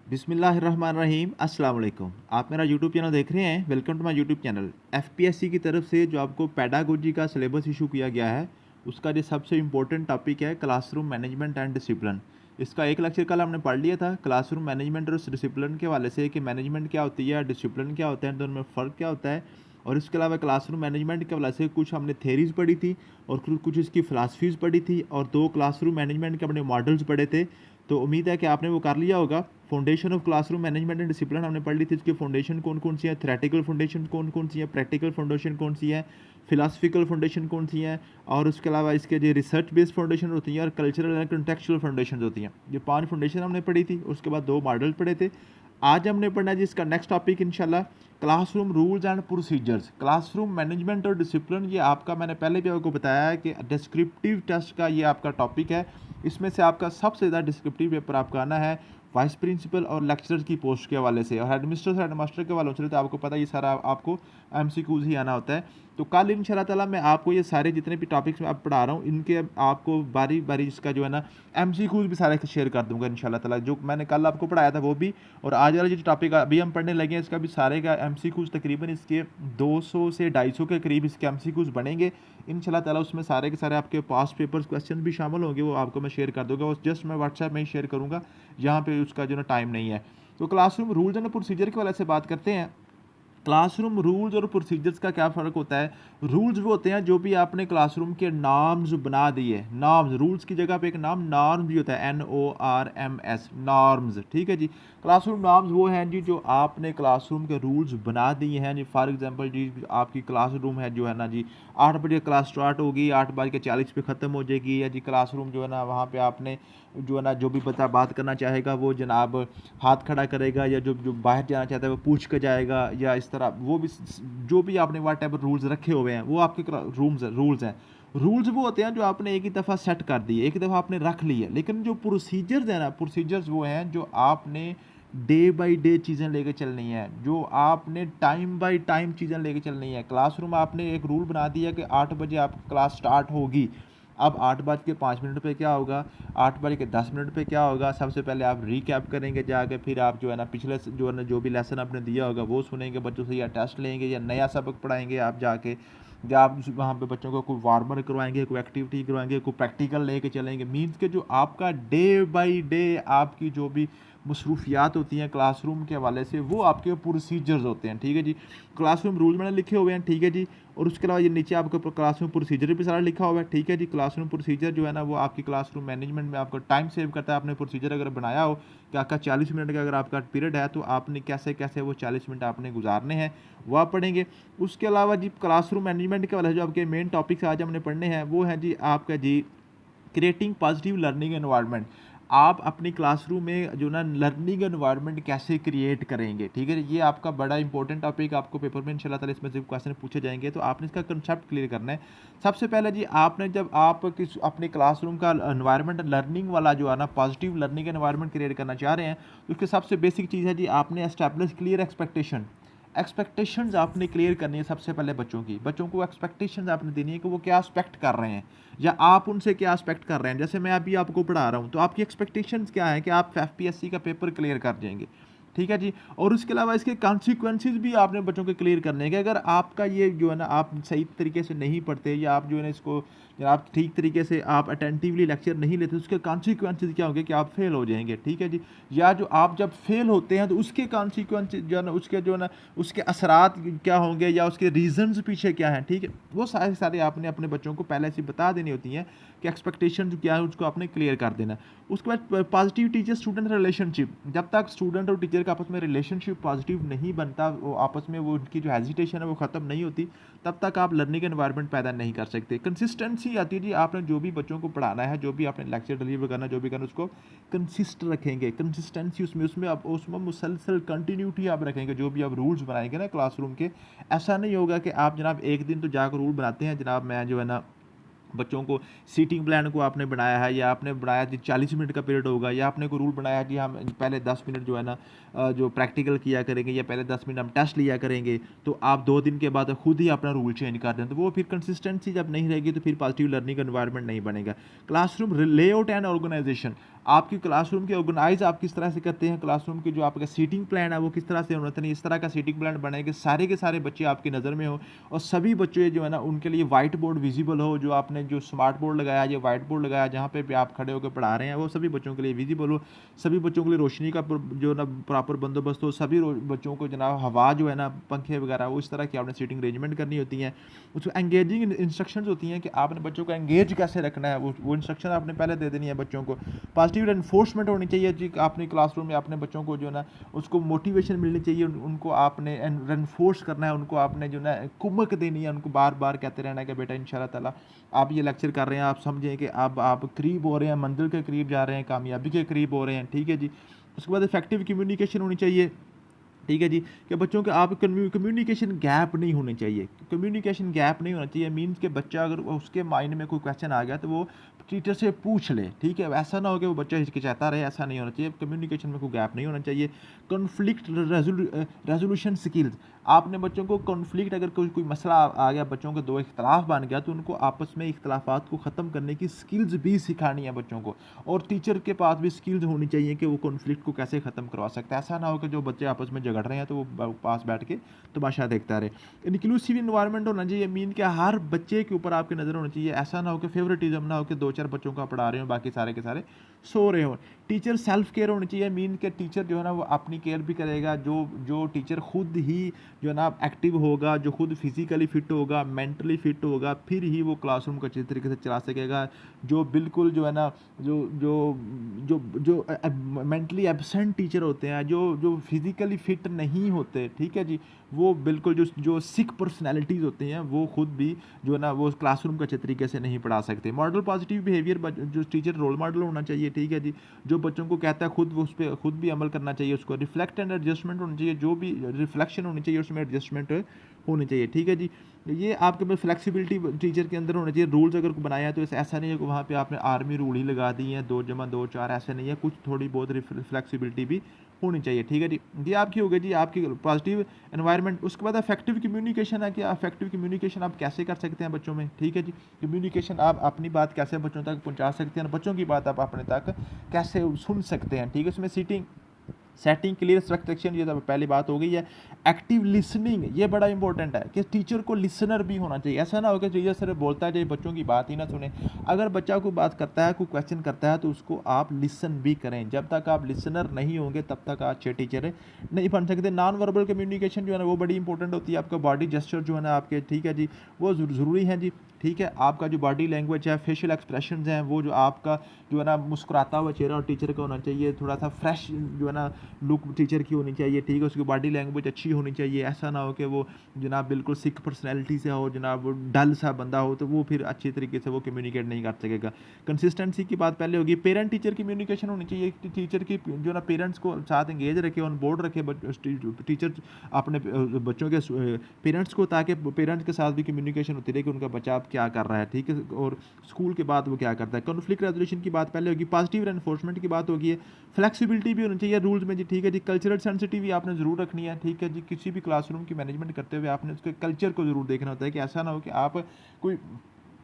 बिस्मिल्लाहिर्रहमानिर्रहीम अस्सलाम वालेकुम। आप मेरा यूट्यूब चैनल देख रहे हैं। Welcome to my YouTube channel. FPSC की तरफ से जो आपको पेडागोजी का सिलेबस इशू किया गया है, उसका जो सबसे इम्पोर्टेंट टॉपिक है क्लासरूम मैनेजमेंट एंड डिसिप्लिन। इसका एक लेक्चर कल हमने पढ़ लिया था क्लासरूम मैनेजमेंट और डिसिप्लिन के हवाले से कि मैनेजमेंट क्या होती है, डिसिप्लिन क्या होता है, दोनों में फ़र्क क्या होता है। और इसके अलावा क्लासरूम मैनेजमेंट के हवाले से कुछ हमने थेरीज़ पढ़ी थी और कुछ इसकी फ़िलासफ़ीज़ पढ़ी थी और 2 क्लासरूम मैनेजमेंट के अपने मॉडल्स पढ़े थे। तो उम्मीद है कि आपने वो कर लिया होगा। Foundation of classroom management and discipline हमने पढ़ ली थी। इसकी फाउंडेशन कौन कौन सी है, थ्योरेटिकल फाउंडेशन कौन कौन सी है, प्रैक्टिकल फाउंडेशन कौन सी है, फिलासफिकल फाउंडेशन कौन सी है, और उसके अलावा इसके जो रिसर्च बेस्ड फाउंडेशन होती है और कल्चरल एंड कंटेक्चुअल फाउंडेशन होती हैं। ये 5 फाउंडेशन हमने पढ़ी थी। उसके बाद 2 मॉडल पढ़े थे। आज हमने पढ़ना है जी इसका नेक्स्ट टॉपिक इंशाल्लाह classroom rules and procedures. Classroom management और डिसिप्लिन ये आपका, मैंने पहले भी आपको बताया है कि डिस्क्रिप्टिव टेस्ट का ये आपका टॉपिक है। इसमें से आपका सबसे ज़्यादा डिस्क्रिप्टिव पेपर आपका आना है वाइस प्रिंसिपल और लेक्चरर की पोस्ट के हवाले से, और हेडमास्टर के हवाले से तो आपको पता है ये सारा आपको एमसीक्यूज ही आना होता है। तो कल इंशाल्लाह ताला मैं आपको ये सारे जितने भी टॉपिक्स मैं अब पढ़ा रहा हूँ इनके आपको बारी बारी इसका जो है ना एमसीक्यूज भी सारे शेयर कर दूंगा इंशाल्लाह ताला। जो मैंने कल आपको पढ़ाया था वो भी, और आज वाला जो टॉपिक अभी हम पढ़ने लगे हैं इसका भी सारे का एमसीक्यूज तकरीबन इसके 200 से 250 के करीब इसके एमसीक्यूज बनेंगे इंशाल्लाह ताला। उसमें सारे के सारे आपके पास पेपर्स क्वेश्चन भी शामिल होंगे, वो आपको मैं शेयर कर दूंगा। वो जस्ट मैं व्हाट्सएप में ही शेयर करूँगा, यहाँ पे उसका जो ना टाइम नहीं है। तो क्लासरूम रूल्स एंड प्रोसीजर के वाले से बात करते हैं। क्लासरूम रूल्स और प्रोसीजर्स का क्या फ़र्क होता है। रूल्स वो होते हैं जो भी आपने क्लासरूम के नॉर्म्स बना दिए। नॉर्म्स, रूल्स की जगह पे एक नाम नॉर्म्स भी होता है, NORMS, नॉर्म्स, ठीक है जी। क्लासरूम नॉर्म्स वो हैं जी जो आपने क्लासरूम के रूल्स बना दिए हैं जी। फॉर एग्जांपल जी आपकी क्लासरूम है जो है ना जी 8 बजे क्लास स्टार्ट होगी, 8:40 पे ख़त्म हो जाएगी, या जी क्लासरूम जो है ना वहाँ पे आपने जो है ना जो भी बच्चा बात करना चाहेगा वो जनाब हाथ खड़ा करेगा, या जो जो बाहर जाना चाहता है वो पूछ के जाएगा, या इस तरह वो भी जो भी आपने वाट एवर रूल्स रखे हुए हैं वो आपके रूल्स हैं। रूल्स वो होते हैं जो आपने एक ही दफ़ा सेट कर दिए, एक दफ़ा आपने रख लिए। लेकिन जो प्रोसीजर्स हैं ना, प्रोसीजर्स वो हैं जो आपने डे बाय डे चीज़ें लेके चलनी है, जो आपने टाइम बाय टाइम चीज़ें लेके चलनी है। क्लासरूम आपने एक रूल बना दिया कि 8 बजे आपकी क्लास स्टार्ट होगी। अब 8:05 पे क्या होगा, 8:10 पे क्या होगा, सबसे पहले आप रीकैप करेंगे जाके, फिर आप जो है ना पिछले जो है ना जो भी लेसन आपने दिया होगा वो सुनेंगे बच्चों से, या टेस्ट लेंगे, या नया सबक पढ़ाएंगे आप जाके, या आप वहाँ पे बच्चों को कोई वार्मर करवाएंगे, कोई एक्टिविटी करवाएंगे, कोई प्रैक्टिकल लेके चलेंगे। मीन्स के जो आपका डे बाई डे आपकी जो भी मसरूफियात होती हैं क्लासरूम के हवाले से वो आपके प्रोसीजर्स होते हैं, ठीक है जी। क्लासरूम रूल मैंने लिखे हुए हैं, ठीक है जी। और उसके अलावा ये नीचे आपको क्लासरूम प्रोसीजर भी सारा लिखा हुआ है, ठीक है जी। क्लासरूम प्रोसीजर जो है ना वो आपकी क्लासरूम मैनेजमेंट में आपका टाइम सेव करता है। आपने प्रोसीजर अगर बनाया हो कि आपका 40 मिनट का अगर आपका पीरियड है तो आपने कैसे कैसे वो 40 मिनट आपने गुजारने हैं वो आप पढ़ेंगे। उसके अलावा जी क्लासरूम मैनेजमेंट के वाले जो आपके मेन टॉपिक्स आज हमने पढ़ने हैं वो हैं जी आपका जी क्रिएटिंग पॉजिटिव लर्निंग एनवायरनमेंट। आप अपनी क्लासरूम में जो ना लर्निंग एनवायरनमेंट कैसे क्रिएट करेंगे, ठीक है। ये आपका बड़ा इंपॉर्टेंट टॉपिक आपको पेपर में इंशाल्लाह ताला इसमें से क्वेश्चन पूछे जाएंगे, तो आपने इसका कंसेप्ट क्लियर करना है। सबसे पहले जी आपने जब आप किस अपने क्लासरूम का एनवायरनमेंट लर्निंग वाला जो है ना पॉजिटिव लर्निंग एनवायरनमेंट क्रिएट करना चाह रहे हैं, तो उसकी सबसे बेसिक चीज़ है जी आपने एस्टैब्लिश क्लियर एक्सपेक्टेशन। एक्सपेक्टेशंस आपने क्लियर करनी है सबसे पहले बच्चों की। बच्चों को एक्सपेक्टेशंस आपने देनी है कि वो क्या एक्सपेक्ट कर रहे हैं, या आप उनसे क्या एक्सपेक्ट कर रहे हैं। जैसे मैं अभी आपको पढ़ा रहा हूँ तो आपकी एक्सपेक्टेशंस क्या है कि आप एफपीएससी का पेपर क्लियर कर जाएंगे, ठीक है जी। और उसके अलावा इसके कॉन्सिक्वेंसेस भी आपने बच्चों के क्लियर करने हैं कि अगर आपका ये जो है ना आप सही तरीके से नहीं पढ़ते, या आप जो है ना इसको आप ठीक तरीके से आप अटेंटिवली लेक्चर नहीं लेते, उसके कॉन्सिक्वेंसेस क्या होंगे कि आप फेल हो जाएंगे, ठीक है जी। या जो आप जब फेल होते हैं तो उसके कॉन्सिक्वेंसेस जो है ना उसके जो है ना उसके असरात क्या होंगे, या उसके रीजंस पीछे क्या हैं, ठीक है। वो सारे सारे आपने अपने बच्चों को पहले से बता देनी होती हैं कि एक्सपेक्टेशन क्या है उसको आपने क्लियर कर देना। उसके बाद पॉजिटिव टीचर स्टूडेंट रिलेशनशिप। जब तक स्टूडेंट और टीचर का आपस में रिलेशनशिप पॉजिटिव नहीं बनता, वो आपस में वो उनकी जो हेजिटेशन है वो ख़त्म नहीं होती, तब तक आप लर्निंग एनवायरनमेंट पैदा नहीं कर सकते। कंसिस्टेंसी आती है जी, आपने जो भी बच्चों को पढ़ाना है, जो भी आपने लेक्चर डिलीवर करना, जो भी करना, उसको कंसिस्ट रखेंगे। कंसिस्टेंसी उसमें आप उसमें मुसलसल कंटिन्यूटी आप रखेंगे। जो भी आप रूल्स बनाएंगे ना क्लासरूम के, ऐसा नहीं होगा कि आप जनाब एक दिन तो जाकर रूल बनाते हैं जनाब मैं जो है ना बच्चों को सीटिंग प्लान को आपने बनाया है, या आपने बनाया कि 40 मिनट का पीरियड होगा, या आपने कोई रूल बनाया कि हम पहले 10 मिनट जो है ना जो प्रैक्टिकल किया करेंगे, या पहले 10 मिनट हम टेस्ट लिया करेंगे, तो आप 2 दिन के बाद खुद ही अपना रूल चेंज कर दें, तो वो फिर कंसिस्टेंसी जब नहीं रहेगी तो फिर पॉजिटिव लर्निंग एनवायरनमेंट नहीं बनेगा। क्लासरूम लेआउट एंड ऑर्गेनाइजेशन, आपकी क्लासरूम के ऑर्गेनाइज आप किस तरह से करते हैं, क्लासरूम की जो आपका सीटिंग प्लान है वो किस तरह से होना चाहिए, इस तरह का सीटिंग प्लान बने कि सारे के सारे बच्चे आपकी नज़र में हो, और सभी बच्चे जो है ना उनके लिए वाइट बोर्ड विजिबल हो, जो आपने जो स्मार्ट बोर्ड लगाया या वाइट बोर्ड लगाया जहाँ पे भी आप खड़े होकर पढ़ा रहे हैं वो सभी बच्चों के लिए विजिबल हो, सभी बच्चों के लिए रोशनी का जो ना प्रॉपर बंदोबस्त हो, सभी बच्चों को जनाब हवा जो है ना पंखे वगैरह वो इस तरह की आपने सीटिंग अरेंजमेंट करनी होती है। उसको एंगेजिंग इंस्ट्रक्शंस होती हैं कि आपने बच्चों को एंगेज कैसे रखना है, वो इंस्ट्रक्शन आपने पहले दे देनी है बच्चों को। पॉजिटिव एनफोर्समेंट होनी चाहिए जी, आपने क्लासरूम में अपने बच्चों को जो ना उसको मोटिवेशन मिलनी चाहिए, उनको आपने एनफोर्स करना है, उनको आपने जो ना कुमक देनी है, उनको बार बार कहते रहना है कि बेटा इंशाल्लाह ताला आप ये लेक्चर कर रहे हैं, आप समझें कि अब आप करीब हो रहे हैं, मंजिल के करीब जा रहे हैं, कामयाबी के करीब हो रहे हैं, ठीक है जी। उसके बाद इफेक्टिव कम्युनिकेशन होनी चाहिए, ठीक है जी, कि बच्चों के आप कम्युनिकेशन गैप नहीं होने चाहिए, कम्युनिकेशन गैप नहीं होना चाहिए मीन्स कि बच्चा अगर उसके माइंड में कोई क्वेश्चन आ गया तो वो टीचर से पूछ ले, ठीक है, ऐसा ना हो कि वो बच्चा हिचकिचाता रहे, ऐसा नहीं होना चाहिए, कम्युनिकेशन में कोई गैप नहीं होना चाहिए। कॉन्फ्लिक्ट रेजोल्यूशन स्किल्स, आपने बच्चों को कॉन्फ्लिक्ट अगर कोई मसला आ गया, बच्चों के दो इख्तलाफ बन गया, तो उनको आपस में इख्तलाफात को ख़त्म करने की स्किल्स भी सिखानी है बच्चों को, और टीचर के पास भी स्किल्स होनी चाहिए कि वो कॉन्फ्लिक्ट को कैसे ख़त्म करवा सकता है। ऐसा ना हो कि जो बच्चे आपस में झगड़ रहे हैं तो वो पास बैठ के तमाशा देखता रहे। इंक्लूसिव इन्वायरमेंट होना चाहिए, मीन कि हर बच्चे के ऊपर आपकी नज़र होनी चाहिए, ऐसा ना हो कि फेवरेटिज्म ना हो कि 2-4 बच्चों को आप पढ़ा रहे हो बाकी सारे के सारे सो रहे हो। टीचर सेल्फ केयर होनी चाहिए, मीन के टीचर जो है ना वो अपनी केयर भी करेगा, जो टीचर खुद ही जो है ना एक्टिव होगा, जो खुद फिजिकली फिट होगा, मेंटली फिट होगा, फिर ही वो क्लासरूम को अच्छी तरीके से चला सकेगा। जो बिल्कुल जो है ना जो जो जो जो मेंटली एब्सेंट टीचर होते हैं, जो फिजिकली फिट नहीं होते, ठीक है जी, वो बिल्कुल जो सिक पर्सनैलिटीज़ होती हैं वो खुद भी जो है ना वो क्लासरूम को अच्छे तरीके से नहीं पढ़ा सकते। मॉडल पॉजिटिव बिहेवियर, जो टीचर रोल मॉडल होना चाहिए, ठीक है जी, जो बच्चों को कहता है खुद वो उस पर खुद भी अमल करना चाहिए, उसको रिफ्लेक्ट एंड एडजस्टमेंट होनी चाहिए, जो भी रिफ्लेक्शन होनी चाहिए उसमें एडजस्टमेंट होनी चाहिए, ठीक है जी। ये आपके पास फ्लेक्सिबिलिटी टीचर के अंदर होना चाहिए। रूल्स अगर बनाया है तो ऐसा नहीं है कि वहाँ पे आपने आर्मी रूल ही लगा दी हैं 2+2=4, ऐसा नहीं है, कुछ थोड़ी बहुत फ्लेक्सिबिलिटी भी होनी चाहिए, ठीक है जी। ये आपकी हो गई जी आपकी पॉजिटिव एनवायरनमेंट। उसके बाद इफेक्टिव कम्युनिकेशन है कि इफेक्टिव कम्युनिकेशन आप कैसे कर सकते हैं बच्चों में, ठीक है जी। कम्युनिकेशन आप अपनी बात कैसे बच्चों तक पहुँचा सकते हैं, बच्चों की बात आप अपने तक कैसे सुन सकते हैं, ठीक है। उसमें सीटिंग सेटिंग क्लियर एक्सपेक्टेशन, ये तो पहली बात हो गई है। एक्टिव लिसनिंग, ये बड़ा इंपॉर्टेंट है कि टीचर को लिसनर भी होना चाहिए, ऐसा ना हो कि टीचर सिर्फ बोलता है चाहिए बच्चों की बात ही ना सुने। अगर बच्चा कोई बात करता है, कोई क्वेश्चन करता है, तो उसको आप लिसन भी करें। जब तक आप लिसनर नहीं होंगे तब तक आप अच्छे टीचर नहीं बन सकते। नॉन वर्बल कम्युनिकेशन जो है ना वो बड़ी इंपॉर्टेंट होती है, आपका बॉडी जेस्चर जो है ना आपके, ठीक है जी, वो ज़रूरी है जी, ठीक है। आपका जो बॉडी लैंग्वेज है, फेशियल एक्सप्रेशंस हैं, वो जो आपका जो है ना मुस्कुराता हुआ चेहरा और टीचर का होना चाहिए, थोड़ा सा फ्रेश जो है ना लुक टीचर की होनी चाहिए, ठीक है। उसकी बॉडी लैंग्वेज अच्छी होनी चाहिए, ऐसा ना हो कि वो जनाब बिल्कुल सिक पर्सनैलिटी से हो, जनाब वो डल सा बंदा हो, तो वो फिर अच्छी तरीके से वो कम्युनिकेट नहीं कर सकेगा। कंसिस्टेंसी की बात पहले होगी। पेरेंट टीचर कम्युनिकेशन होनी चाहिए, टीचर की जो ना पेरेंट्स को साथ एंगेज रखे, ऑन बोर्ड रखे टीचर अपने बच्चों के पेरेंट्स को, ताकि पेरेंट्स के साथ भी कम्युनिकेशन होती रहे कि उनका बच्चा अब क्या कर रहा है, ठीक है, और स्कूल के बाद वो क्या करता है। कॉन्फ्लिक्ट रेजोल्यूशन की बात पहले होगी। पॉजिटिव एनफोर्समेंट की बात होगी। फ्लेक्सिबिलिटी भी होनी चाहिए रूल्स में जी, ठीक है जी। कल्चरल सेंसिटिविटी आपने ज़रूर रखनी है, ठीक है जी। किसी भी क्लासरूम की मैनेजमेंट करते हुए आपने उसके कल्चर को ज़रूर देखना होता है कि ऐसा ना हो कि आप कोई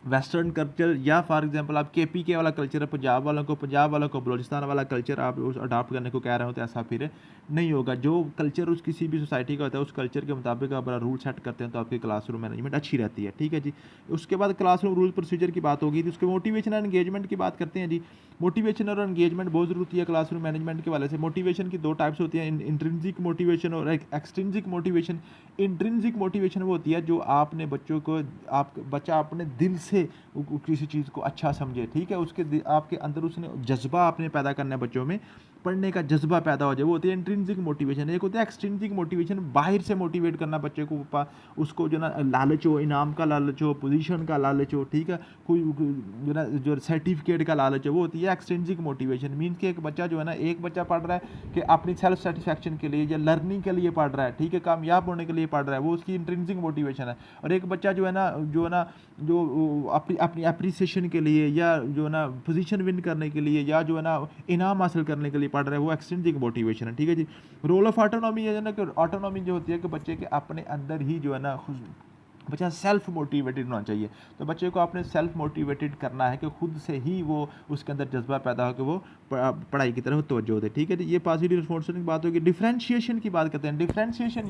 वेस्टर्न कल्चर, या फॉर एग्जांपल आप के वाला कल्चर है, पंजाब वालों को बलोचिस्तान वाला कल्चर आप उस अडॉप्ट करने को कह रहे हो, तो ऐसा फिर नहीं होगा। जो कल्चर उस किसी भी सोसाइटी का होता है, उस कल्चर के मुताबिक आप रूल सेट करते हैं तो आपकी क्लासरूम मैनेजमेंट अच्छी रहती है, ठीक है जी। उसके बाद क्लासरूम रूल प्रोसीजर की बात होगी, तो उसके मोटिवेशन एंड एंगेजमेंट की बात करते हैं जी। मोटिवेशन और एंगेजमेंट बहुत ज़रूरी है क्लासरूम मैनेजमेंट के वाले से। मोटिवेशन की दो टाइप्स होती हैं, इंट्रिंसिक मोटिवेशन और एक्सट्रिंसिक मोटिवेशन। इंट्रिंसिक मोटिवेशन वो होती है जो आपने बच्चों को, आप बच्चा अपने दिल से किसी चीज़ को अच्छा समझे, ठीक है, उसके आपके अंदर उसने जज्बा आपने पैदा करना है बच्चों में, पढ़ने का जज्बा पैदा हो जाए, वो होती है इंट्रिंसिक मोटिवेशन। एक होता है एक्सट्रिंसिक मोटिवेशन, बाहर से मोटिवेट करना बच्चे को, उसको जो ना लालच हो, इनाम का लालच हो, पोजीशन का लालच हो, ठीक है, कोई जो ना जो सर्टिफिकेट का लालच हो, वो होती है एक्सट्रिंसिक मोटिवेशन। मीन्स कि एक बच्चा जो है ना, एक बच्चा पढ़ रहा है कि अपनी सेल्फ सेटिस्फैक्शन के लिए या लर्निंग के लिए पढ़ रहा है, ठीक है, कामयाब होने के लिए पढ़ रहा है, वो उसकी इंट्रिंसिक मोटिवेशन है। और एक बच्चा जो है ना जो अपनी अपनी अप्रिसिएशन के लिए या जो है ना पोजीशन विन करने के लिए या जो है ना इनाम हासिल करने के लिए पढ़ रहा है, वो एक्सट्रिंसिक मोटिवेशन है, ठीक है जी। रोल ऑफ ऑटोनॉमी है ना, कि ऑटोनॉमी जो होती है कि बच्चे के अपने अंदर ही जो है ना बच्चा सेल्फ मोटिवेटेड होना चाहिए। तो बच्चे को आपने सेल्फ मोटिवेटेड करना है कि खुद से ही वो उसके अंदर जज्बा पैदा हो कि वो पढ़ाई की तरफ तवज्जो दे, ठीक है जी। ये पॉजिटिव रिस्पॉन्स की बात होगी। डिफरेंशिएशन की बात करते हैं। डिफरेंशिएशन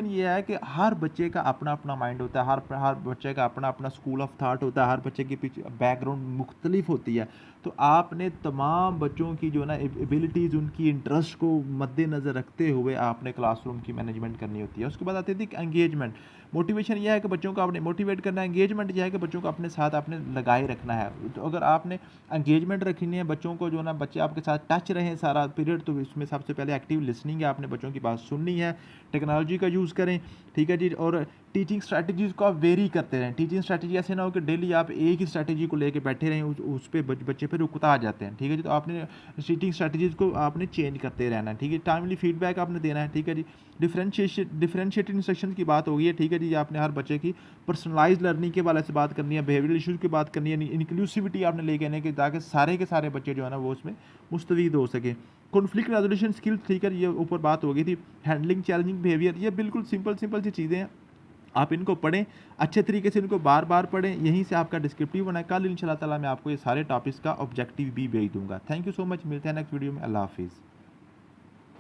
ये है कि हर बच्चे का अपना अपना माइंड होता है, हर बच्चे का अपना अपना स्कूल ऑफ थाट होता है, हर बच्चे के पीछे बैकग्राउंड मुख्तलिफ होती है। तो आपने तमाम बच्चों की जो ना एबिलिटीज़, उनकी इंटरेस्ट को मद्देनज़र रखते हुए आपने क्लासरूम की मैनेजमेंट करनी होती है। उसके बाद आती थी एंगेजमेंट। मोटिवेशन यह है कि बच्चों को आपने मोटिवेट करना है। एंगेजमेंट यह है कि बच्चों को अपने साथ आपने लगाए रखना है। तो अगर आपने एंगेजमेंट रखनी है बच्चों को, जो ना बच्चे आपके साथ टच रहें सारा पीरियड, तो इसमें सबसे पहले एक्टिव लिसनिंग है, आपने बच्चों की बात सुननी है, टेक्नोलॉजी का यूज़ करें, ठीक है जी। और टीचिंग स्ट्रैटेजीज़ को आप वेरी करते रहें। टीचिंग स्ट्रैटेजी ऐसे ना हो कि डेली आप एक ही स्ट्रैटेजी को लेके बैठे रहें, उस पे बच्चे फिर उकता आ जाते हैं, ठीक है जी। तो आपने टीचिंग स्ट्रैटेजीज़ को आपने चेंज करते रहना है, ठीक है। टाइमली फीडबैक आपने देना है, ठीक है जी। डिफरेंशिएटेड इंस्ट्रक्शन की बात होगी है, ठीक है जी। आपने हर बच्चे की पर्सनलाइज्ड लर्निंग के वाले से बात करनी है, बिहेवियरल इशूज़ की बात करनी है, इंक्लूसिविटी आपने लेके आने की, ताकि सारे के सारे बच्चे जो है ना वो उसमें मुस्तफ़ीद हो सके। कॉन्फ्लिक्ट रेजोल्यूशन स्किल्स, ठीक है, ये ऊपर बात हो गई थी। हैंडलिंग चैलेंजिंग बिहेवियर, ये बिल्कुल सिंपल सी चीज़ें हैं। आप इनको पढ़ें अच्छे तरीके से, इनको बार बार पढ़ें, यहीं से आपका डिस्क्रिप्टिव बना है। कल इंशाल्लाह ताला मैं आपको ये सारे टॉपिक्स का ऑब्जेक्टिव भी भेज दूंगा। थैंक यू सो मच, मिलते हैं नेक्स्ट वीडियो में। अल्लाह हाफिज़।